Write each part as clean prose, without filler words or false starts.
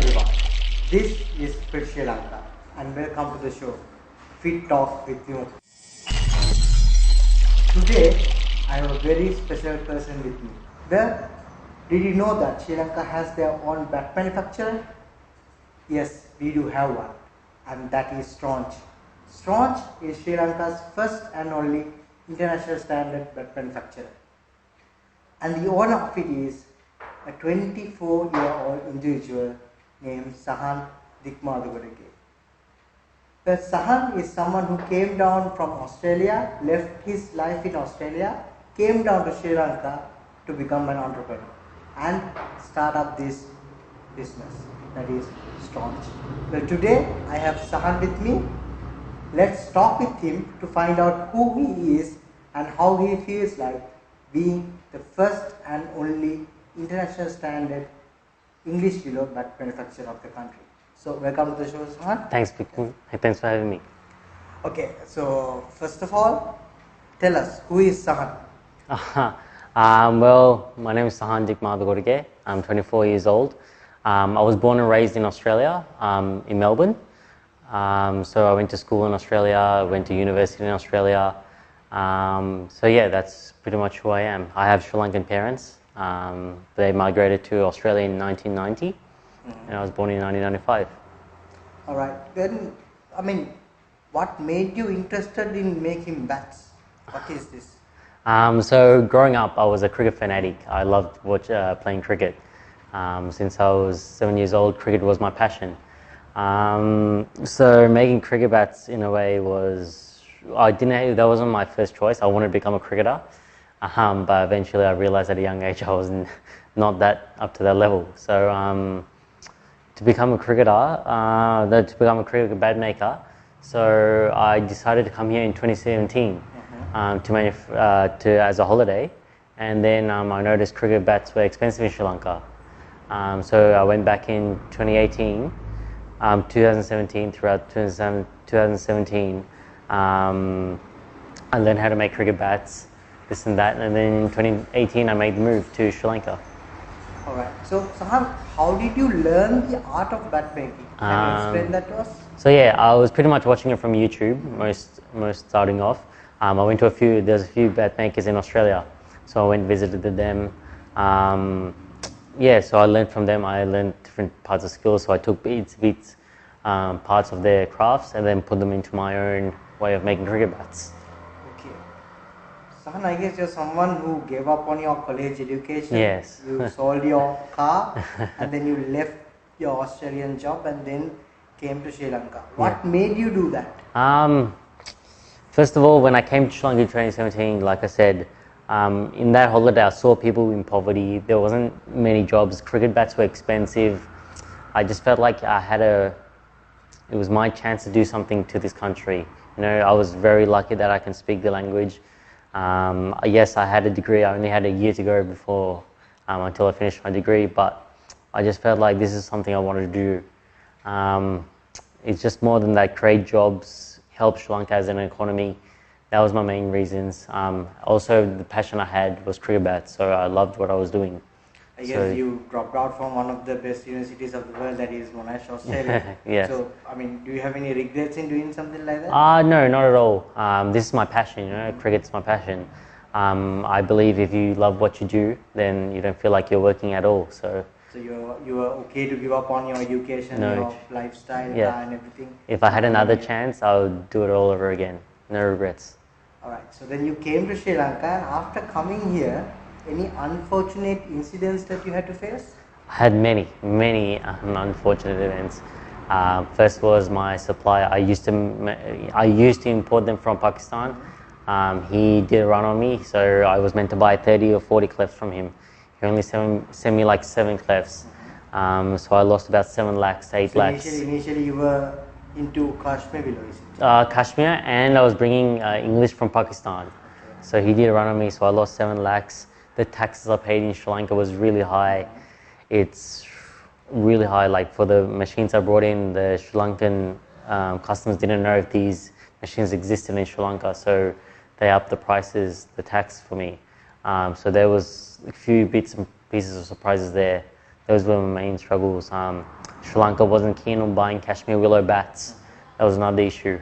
everyone, this is Fit Sri Lanka and welcome to the show Fit Talk with you. Today I have a very special person with me. Well, did you know that Sri Lanka has their own bat manufacturer? Yes, we do have one, and that is Staunch. Staunch is Sri Lanka's first and only international standard bat manufacturer. And the owner of it is a 24-year-old individual named Sahan Dikmadugodage. The Sahan is someone who came down from Australia, left his life in Australia, came down to Sri Lanka to become an entrepreneur and start up this business, that is Staunch. Well, today I have Sahan with me. Let's talk with him to find out who he is and how he feels like being the first and only international standard English Willow bat manufacturer of the country. So welcome to the show, Sahan. Thanks for having me. Okay, so first of all, tell us, who is Sahan? Well, my name is Sahan Dikmadugodage. I'm 24 years old. I was born and raised in Australia, in Melbourne. So I went to school in Australia, went to university in Australia. So yeah, that's pretty much who I am. I have Sri Lankan parents. They migrated to Australia in 1990, and I was born in 1995. All right. Then, what made you interested in making bats? What is this? So growing up, I was a cricket fanatic. I loved playing cricket. Since I was 7 years old, cricket was my passion. So making cricket bats in a way that wasn't my first choice. I wanted to become a cricketer. But eventually I realized at a young age I was not that up to that level. So to become a cricket bat maker, so I decided to come here in 2017 as a holiday, and then I noticed cricket bats were expensive in Sri Lanka. So I went back in 2018, 2017, throughout 2017, I learned how to make cricket bats, this and that, and then in 2018 I made the move to Sri Lanka. Alright, so Sahan, how did you learn the art of bat making? Can you explain that to us? So yeah, I was pretty much watching it from YouTube, most starting off. I went to there's a few bat makers in Australia, so I went and visited them. So I learned from them. I learned different parts of skills, so I took parts of their crafts and then put them into my own way of making cricket bats. Okay. Sahan, I guess you're someone who gave up on your college education. Yes. You sold your car and then you left your Australian job and then came to Sri Lanka. What made you do that? First of all, when I came to Sri Lanka in 2017, like I said, in that holiday I saw people in poverty. There wasn't many jobs. Cricket bats were expensive. I just felt like it was my chance to do something to this country. You know, I was very lucky that I can speak the language. Yes, I had a degree. I only had a year to go before until I finished my degree, but I just felt like this is something I wanted to do. It's just more than that, create jobs, help Sri Lanka as an economy. That was my main reasons. Also, the passion I had was cricket bats, so I loved what I was doing. I guess you dropped out from one of the best universities of the world, that is Monash, Australia. Yes. So, do you have any regrets in doing something like that? No, not at all. This is my passion, cricket's my passion. I believe if you love what you do, then you don't feel like you're working at all. So you were okay to give up on your education, your lifestyle, and everything? If I had another chance, I would do it all over again. No regrets. Alright, so then you came to Sri Lanka, and after coming here, any unfortunate incidents that you had to face? I had many unfortunate events. First was my supplier. I used to import them from Pakistan. He did a run on me, so I was meant to buy 30 or 40 clefs from him. He only sent me like 7 clefs. So I lost about 7 lakhs, 8 lakhs. Initially you were into Kashmir Willow, is it? Kashmir, and I was bringing English from Pakistan. Okay. So he did a run on me, so I lost 7 lakhs. The taxes I paid in Sri Lanka was really high. It's really high. Like for the machines I brought in, the Sri Lankan customs didn't know if these machines existed in Sri Lanka, so they upped the prices, the tax for me. So there was a few bits and pieces of surprises there. Those were my main struggles. Sri Lanka wasn't keen on buying Kashmir Willow bats. That was another issue.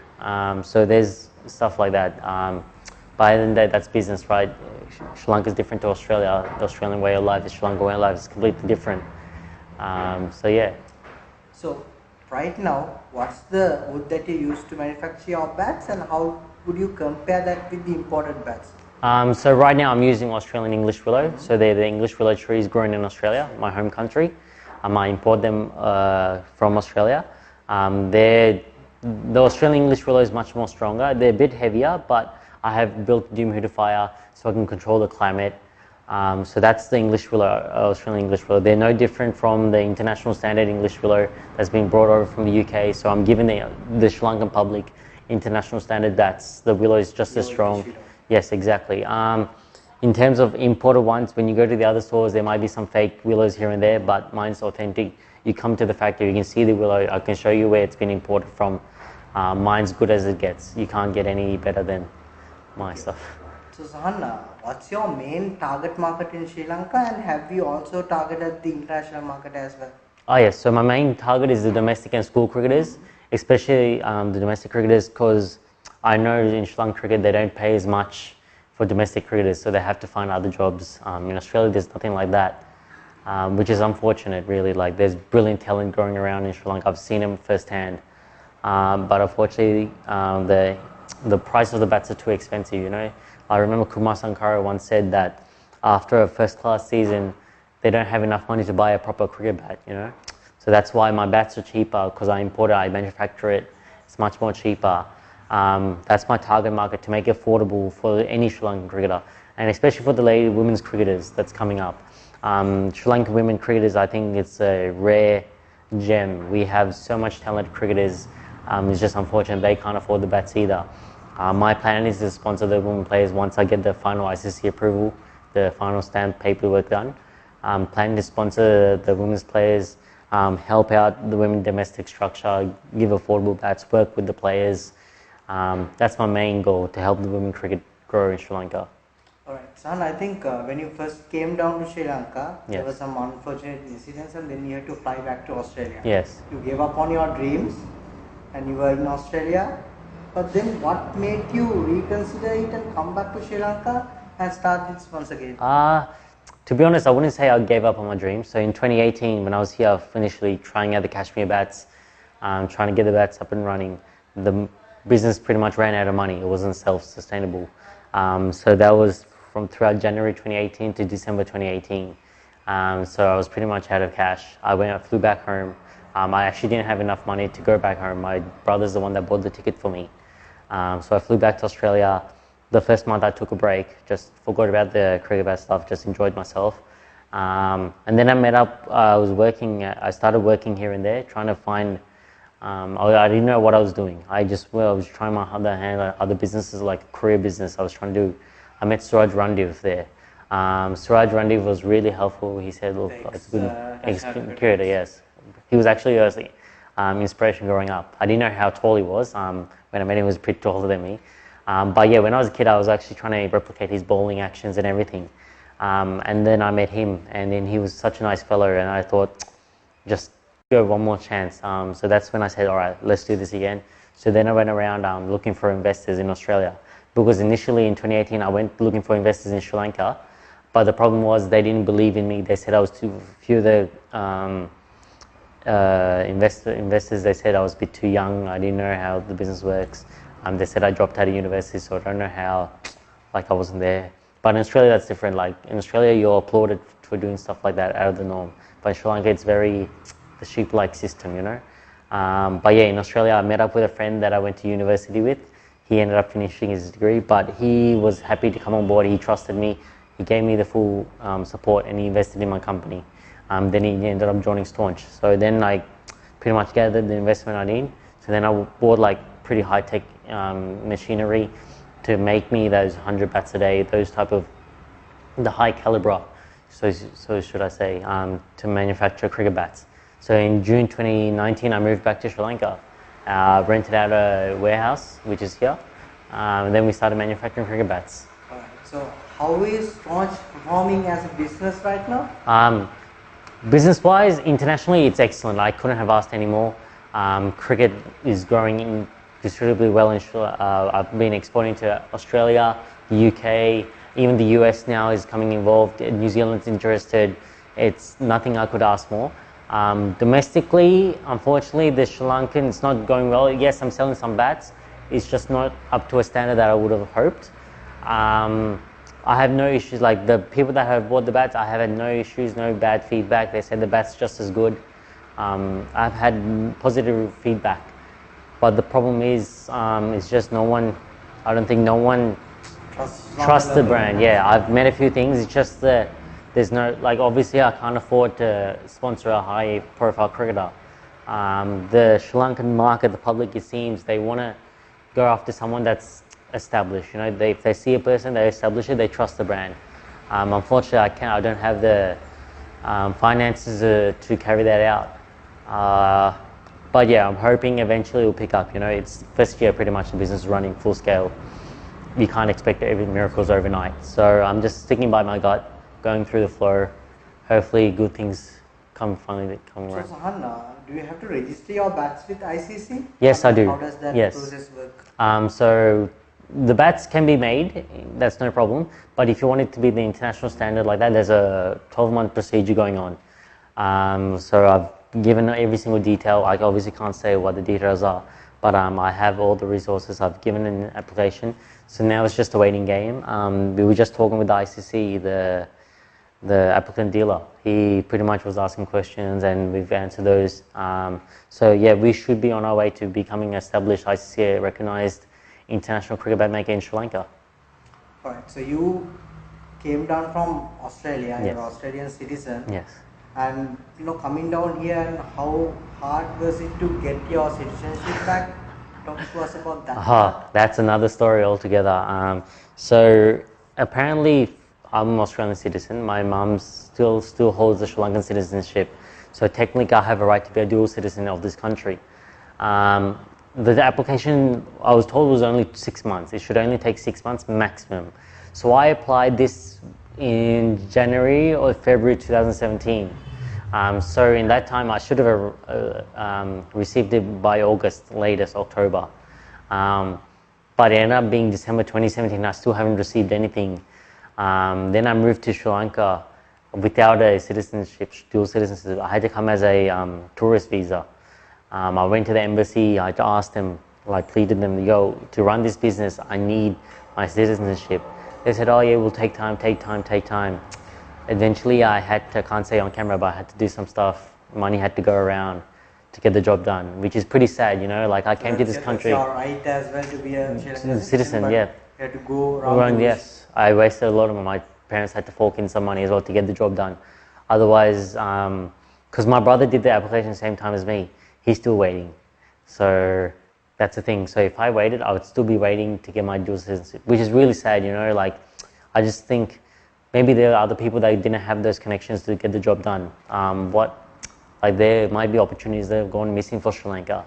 So there's stuff like that. By the end of the day, that's business, right? Sri Lanka is different to Australia. The Australian way of life, the Sri Lankan way of life is completely different. So yeah. So right now, what's the wood that you use to manufacture your bats, and how would you compare that with the imported bats? So right now I'm using Australian English Willow. So they're the English Willow trees grown in Australia, my home country. I import them from Australia. The Australian English Willow is much more stronger. They're a bit heavier, but I have built a dehumidifier so I can control the climate. So that's the English Willow, Australian English Willow. They're no different from the international standard English Willow that's been brought over from the UK. So I'm giving the Sri Lankan public international standard bats. The willow is just as strong. Yes, exactly. In terms of imported ones, when you go to the other stores, there might be some fake willows here and there, but mine's authentic. You come to the factory, you can see the willow. I can show you where it's been imported from. Mine's good as it gets. You can't get any better than my stuff. So Sahan, what's your main target market in Sri Lanka, and have you also targeted the international market as well? Oh yes, so my main target is the domestic and school cricketers, especially the domestic cricketers, because I know in Sri Lankan cricket they don't pay as much for domestic cricketers, so they have to find other jobs. In Australia there's nothing like that, which is unfortunate really. Like there's brilliant talent growing around in Sri Lanka. I've seen them firsthand, but unfortunately the price of the bats are too expensive, you know. I remember Kumar Sankara once said that after a first class season they don't have enough money to buy a proper cricket bat, you know. So that's why my bats are cheaper, because I import it, I manufacture it. It's much more cheaper. That's my target market, to make it affordable for any Sri Lankan cricketer, and especially for the women's cricketers that's coming up. Sri Lankan women cricketers, I think it's a rare gem. We have so much talented cricketers. It's just unfortunate they can't afford the bats either. My plan is to sponsor the women players once I get the final ICC approval, the final stamp paperwork done. I'm planning to sponsor the women's players, help out the women domestic structure, give affordable bats, work with the players. That's my main goal, to help the women cricket grow in Sri Lanka. Alright, Sahan, I think when you first came down to Sri Lanka, Yes. there were some unfortunate incidents, and then you had to fly back to Australia. Yes. You gave up on your dreams and you were in Australia, but then what made you reconsider it and come back to Sri Lanka and start this once again? To be honest, I wouldn't say I gave up on my dreams. So in 2018, when I was here initially trying out the Kashmir bats, trying to get the bats up and running, the business pretty much ran out of money. It wasn't self-sustainable. So that was from throughout January 2018 to December 2018. So I was pretty much out of cash. I flew back home. I actually didn't have enough money to go back home. My brother's the one that bought the ticket for me. So I flew back to Australia. The first month I took a break, just forgot about the cricket bat stuff, just enjoyed myself. And then I met up, I started working here and there, trying to find, I didn't know what I was doing. I was trying my other hand, other businesses, like a career business I was trying to do. I met Suraj Randiv there. Suraj Randiv was really helpful. He said, look, it's a good ex-curator, yes. He was actually inspiration growing up. I didn't know how tall he was. When I met him, he was pretty taller than me. But yeah, when I was a kid, I was actually trying to replicate his bowling actions and everything. And then I met him, and then he was such a nice fellow, and I thought, just go one more chance. So that's when I said, all right, let's do this again. So then I went around looking for investors in Australia, because initially in 2018, I went looking for investors in Sri Lanka, but the problem was they didn't believe in me. They said I was too few of the investors. They said I was a bit too young. I didn't know how the business works. They said I dropped out of university, so I don't know how, like I wasn't there. But in Australia, that's different. Like in Australia, you're applauded for doing stuff like that, out of the norm. But in Sri Lanka, it's very the sheep-like system, you know. But yeah, in Australia, I met up with a friend that I went to university with. He ended up finishing his degree, but he was happy to come on board. He trusted me. He gave me the full support, and he invested in my company. Then he ended up joining Staunch. So then I pretty much gathered the investment I need. So then I bought like pretty high-tech machinery to make me those 100 bats a day, those type of the high caliber, so should I say, to manufacture cricket bats. So in June 2019, I moved back to Sri Lanka, rented out a warehouse, which is here, and then we started manufacturing cricket bats. Alright, so how is Staunch performing as a business right now? Business-wise, internationally, it's excellent. I couldn't have asked any more. Cricket is growing indisputably well. I've been exporting to Australia, the UK, even the US now is coming involved. New Zealand's interested. It's nothing I could ask more. Domestically, unfortunately, the Sri Lankan, it's not going well. Yes, I'm selling some bats. It's just not up to a standard that I would have hoped. I have no issues, like the people that have bought the bats, I have had no issues, no bad feedback. They said the bat's just as good. I've had positive feedback, but the problem is, it's just no one, I don't think no one trusts the brand. Yeah, I've met a few things, it's just that there's no, like obviously I can't afford to sponsor a high profile cricketer. The Sri Lankan market, the public, it seems, they want to go after someone that's established. You know, if they see a person, they establish it, they trust the brand. Unfortunately, I don't have the finances to carry that out. But yeah, I'm hoping eventually it'll pick up. You know, it's first year pretty much the business is running full scale. You can't expect every miracles overnight. So I'm just sticking by my gut, going through the flow. Hopefully, good things finally come around. So Sahan, do you have to register your bats with ICC? Yes, I do. How does that Yes. process work? So the bats can be made, that's no problem. But if you want it to be the international standard like that, there's a 12-month procedure going on. So I've given every single detail. I obviously can't say what the details are, but I have all the resources. I've given an application. So now it's just a waiting game. We were just talking with the ICC, the applicant dealer. He pretty much was asking questions and we've answered those. So yeah, we should be on our way to becoming established ICC recognized international cricket bat maker in Sri Lanka. Alright, so you came down from Australia, Yes. you're an Australian citizen. Yes. And coming down here, and how hard was it to get your citizenship back? Talk to us about that. That's another story altogether. So apparently I'm an Australian citizen. My mum still holds the Sri Lankan citizenship. So technically I have a right to be a dual citizen of this country. The application, I was told, was only 6 months. It should only take 6 months maximum. So I applied this in January or February 2017. So in that time, I should have received it by August, latest October. But it ended up being December 2017. I still haven't received anything. Then I moved to Sri Lanka without a citizenship, dual citizenship. I had to come as a tourist visa. I went to the embassy. I asked them, pleaded them, yo, to run this business, I need my citizenship. They said, oh yeah, we'll take time. Eventually I can't say on camera, but I had to do some stuff. Money had to go around to get the job done, which is pretty sad, I came to this country. It's your right as well to be a Sri Lankan citizen, but yeah. You had to go around. Yes, I wasted a lot of my parents had to fork in some money as well to get the job done. Otherwise, because my brother did the application the same time as me, he's still waiting. So that's the thing. So if I waited, I would still be waiting to get my dual citizenship, which is really sad, I just think maybe there are other people that didn't have those connections to get the job done. There might be opportunities that have gone missing for Sri Lanka.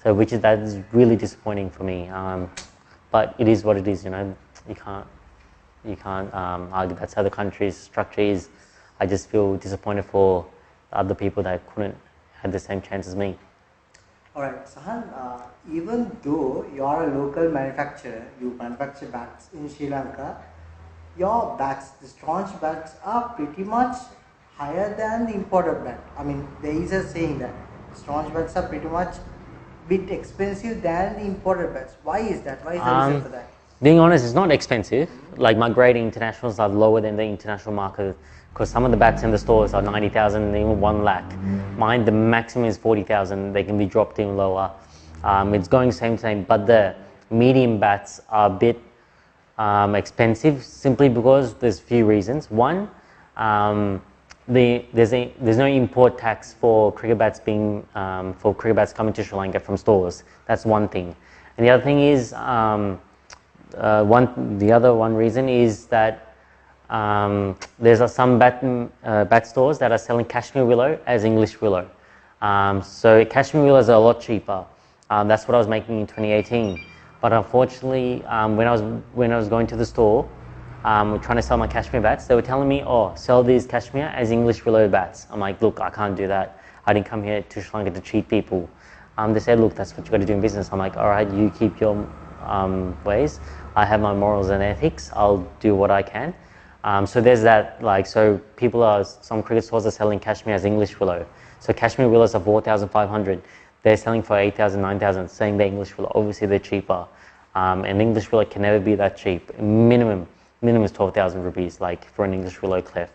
So that is really disappointing for me. But it is what it is, you can't argue that's how the country's structure is. I just feel disappointed for other people that couldn't have the same chance as me. Alright, Sahan, even though you are a local manufacturer, you manufacture bats in Sri Lanka, your bats, the Staunch bats, are pretty much higher than the imported bat. I mean, there is a saying that Staunch bats are pretty much bit expensive than the imported bats. Why is that? Why is the reason for that? Being honest, it's not expensive. Like my grading internationals are lower than the international market because some of the bats in the stores are 90,000, even 1 lakh. Mine, the maximum is 40,000. They can be dropped even lower. It's going same, but the medium bats are a bit expensive simply because there's a few reasons. One, there's no import tax for cricket bats coming to Sri Lanka from stores. That's one thing. And the other thing is, the other one reason is that there's some bat stores that are selling Kashmir Willow as English Willow. So Kashmir Willows are a lot cheaper. That's what I was making in 2018. But unfortunately, when I was going to the store, were trying to sell my cashmere bats. They were telling me, oh, sell these cashmere as English Willow bats. I'm like, look, I can't do that. I didn't come here to Sri Lanka to cheat people. They said, look, that's what you got to do in business. I'm like, all right, you keep your ways. I have my morals and ethics. I'll do what I can. So there's that, like, so some cricket stores are selling cashmere as English Willow. So cashmere willows are 4,500. They're selling for 8,000, 9,000, saying they're English Willow. Obviously, they're cheaper. And English Willow can never be that cheap. Minimum is 12,000 rupees, like, for an English Willow cleft.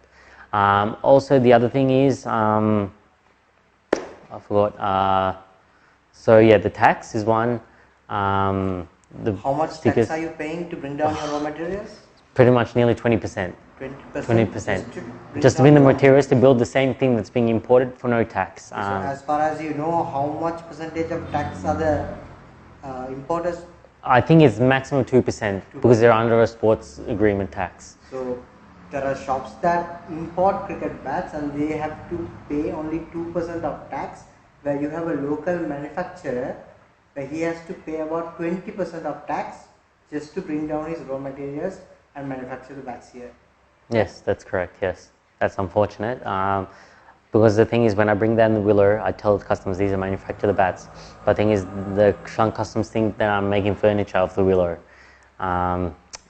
Also, the other thing is, I forgot. So yeah, the tax is one. How much tax are you paying to bring down your raw materials? Pretty much nearly 20%. 20%? Just to bring the materials to build the same thing that's being imported for no tax. So as far as you know, how much percentage of tax are the importers? I think it's maximum 2% because they're under a sports agreement tax. So there are shops that import cricket bats and they have to pay only 2% of tax, where you have a local manufacturer where he has to pay about 20% of tax just to bring down his raw materials and manufacture the bats here. Yes, that's correct. Yes, that's unfortunate. Because the thing is, when I bring down the willow, I tell the customers these are manufactured the bats. But the thing is, the Sri Lankan customs think that I'm making furniture of the willow.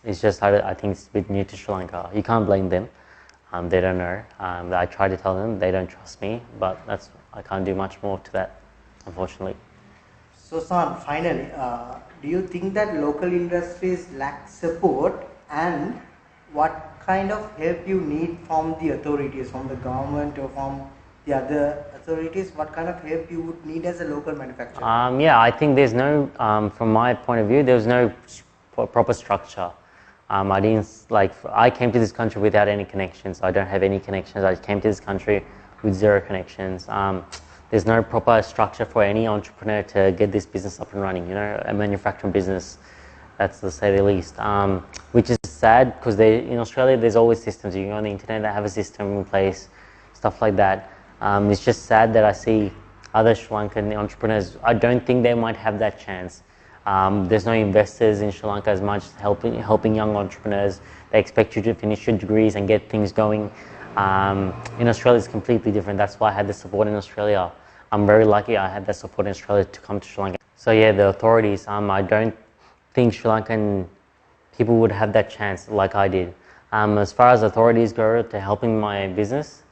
It's just, I think it's a bit new to Sri Lanka. You can't blame them. They don't know. I try to tell them, they don't trust me, but I can't do much more to that, unfortunately. So Sahan, finally, do you think that local industries lack support, and what kind of help you need from the authorities, from the government or from the other authorities? What kind of help you would need as a local manufacturer? Yeah, I think there's no, from my point of view, there's no proper structure. I came to this country without any connections. I don't have any connections. I came to this country with zero connections. There's no proper structure for any entrepreneur to get this business up and running, a manufacturing business, that's to say the least. Which is sad, because in Australia there's always systems. You go on the internet, they have a system in place, stuff like that. It's just sad that I see other Sri Lankan entrepreneurs, I don't think they might have that chance. There's no investors in Sri Lanka as much helping young entrepreneurs. They expect you to finish your degrees and get things going. In Australia it's completely different. That's why I had the support in Australia. I'm very lucky I had that support in Australia to come to Sri Lanka. So yeah, the authorities, I don't think Sri Lankan people would have that chance like I did. As far as authorities go to helping my business,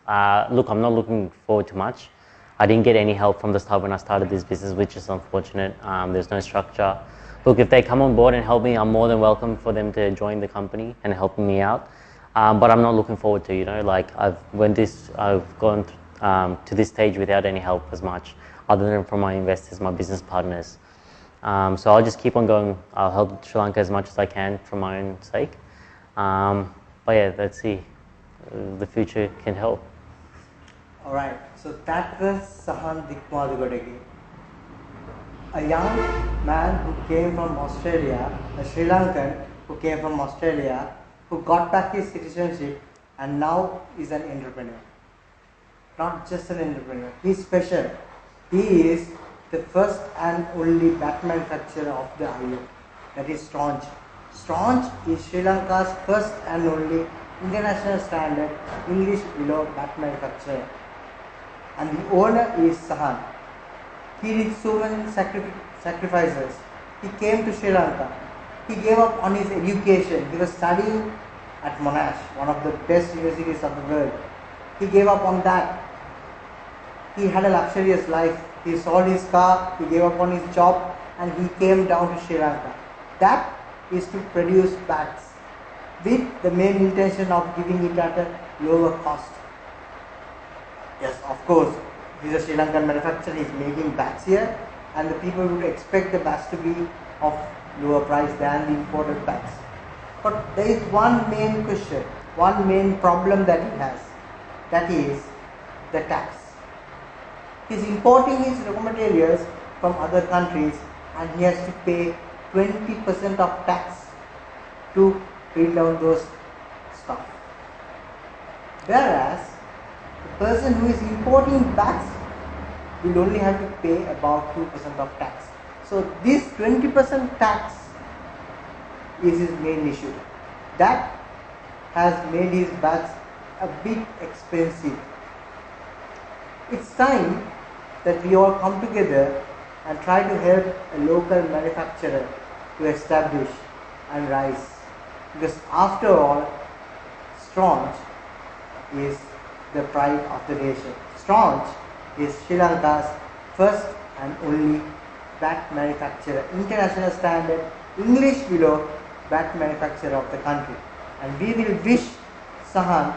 look, I'm not looking forward to much. I didn't get any help from the start when I started this business, which is unfortunate. There's no structure. Look, if they come on board and help me, I'm more than welcome for them to join the company and helping me out. But I'm not looking forward to, I've gone to this stage without any help as much, other than from my investors, my business partners. So I'll just keep on going. I'll help Sri Lanka as much as I can for my own sake. But yeah, let's see. The future can help. Alright, so that was Sahan Dikmadugodage, a young man who came from Australia, a Sri Lankan who came from Australia, who got back his citizenship and now is an entrepreneur. Not just an entrepreneur, he's special. He is the first and only bat manufacturer of the island, that is Staunch. Staunch is Sri Lanka's first and only international standard English Willow bat manufacturer. And the owner is Sahan. He did so many sacrifices. He came to Sri Lanka. He gave up on his education. He was studying at Monash, one of the best universities of the world. He gave up on that. He had a luxurious life. He sold his car, he gave up on his job, and he came down to Sri Lanka. That is to produce bats with the main intention of giving it at a lower cost. Yes, of course, he's a Sri Lankan manufacturer, he's making bats here, and the people would expect the bats to be of lower price than the imported bats. But there is one main question, one main problem that he has, that is the tax. He's importing his raw materials from other countries and he has to pay 20% of tax to bring down those stuff. Whereas the person who is importing bats will only have to pay about 2% of tax. So this 20% tax is his main issue. That has made his bats a bit expensive. It's time that we all come together and try to help a local manufacturer to establish and rise. Because after all, Staunch is the pride of the nation. Staunch is Sri Lanka's first and only bat manufacturer, international standard English Willow bat manufacturer of the country. And we will wish Sahan,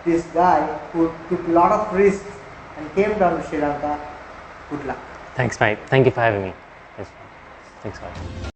this guy who took a lot of risks and came down to Sri Lanka, good luck. Thanks, mate. Thank you for having me. Thanks, mate.